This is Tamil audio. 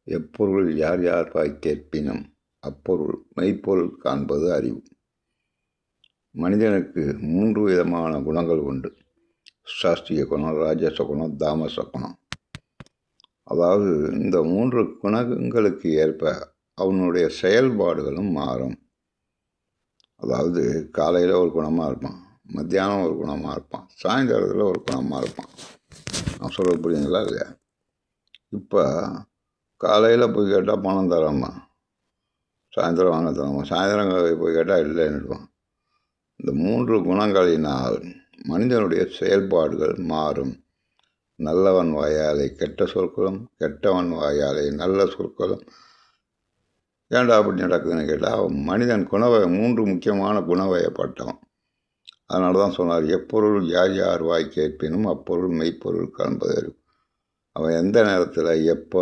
எப்பொருள் யார் யார் வாய் கேட்பினும் அப்பொருள் மெய்ப்பொருள் காண்பது அறிவு. மனிதனுக்கு 3 விதமான குணங்கள் உண்டு. சாஸ்திரிய குணம், ராஜச குணம், தாமச குணம். அதாவது இந்த 3 குணங்களுக்கு ஏற்ப அவனுடைய செயல்பாடுகளும் மாறும். அதாவது காலையில் ஒரு குணமாக இருப்பான், மத்தியானம் ஒரு குணமாக இருப்பான், சாயந்தரத்தில் ஒரு குணமாக இருப்பான். நான் சொல்கிறது புரியுங்களா இல்லையா? இப்போ காலையில் போய் கேட்டால் பணம் தராமா, சாயந்தரம் வாங்க தராமா, சாயந்தரம் போய் கேட்டால் இல்லைன்னுடுவான். இந்த 3 குணங்களினால் மனிதனுடைய செயல்பாடுகள் மாறும். நல்லவன் வாயாலே கெட்ட சொற்களும், கெட்டவன் வாயாலே நல்ல சொற்களும். ஏன்டா அப்படி நடக்குதுன்னு கேட்டால், மனிதன் 3 முக்கியமான குணவயப்பட்டவன். அதனால தான் சொன்னார், எப்பொருள் யார் யார் வாய் கேட்பினும் அப்பொருள் மெய்ப்பொருள் காண்பது அறிவு. அவன் எந்த நேரத்தில் எப்போ